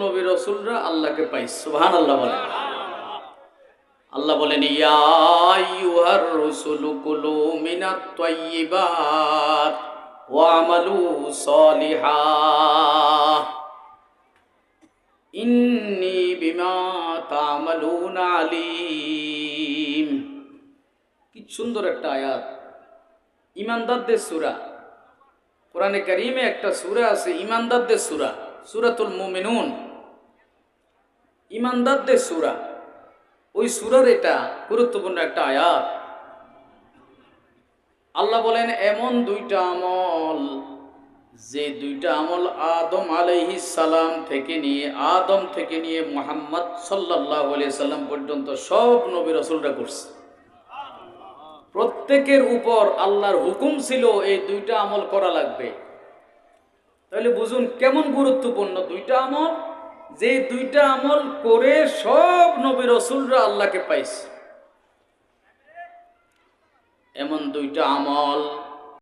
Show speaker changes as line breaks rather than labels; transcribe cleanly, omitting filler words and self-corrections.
নবী রাসূলরা আল্লাহকে পাইছে। সুবহানাল্লাহ বলেন। আল্লাহ বলেন ইয়া আইয়ুহার রাসূলু কুলু মিনাত তাইয়্যিবাত ওয়া আমালু সলিহাহ ইন্নী বিমা তা'মালুনা আলীম। কি সুন্দর একটা আয়াত, ঈমানদারদের সূরা। কোরআনে কারীমে একটা সূরা আছে ঈমানদারদের সূরা, সূরাতুল মুমিনুন, ঈমানদারদের সূরা। ওই সূরার এটা গুরুত্বপূর্ণ একটা আয়াত। আল্লাহ বলেন এমন দুইটা আমল, যে দুইটা আমল আদম আলাইহিস সালাম থেকে নিয়ে মুহাম্মদ সাল্লাল্লাহু আলাইহি সাল্লাম পর্যন্ত সব নবী রাসূলরা করছে। প্রত্যেকের উপর আল্লাহর হুকুম ছিল এই দুইটা আমল করা লাগবে। তাহলে বুঝুন কেমন গুরুত্বপূর্ণ দুইটা আমল, যে দুইটা আমল করে সব নবী রাসূলরা আল্লাহকে পাইছে। এমন দুইটা আমল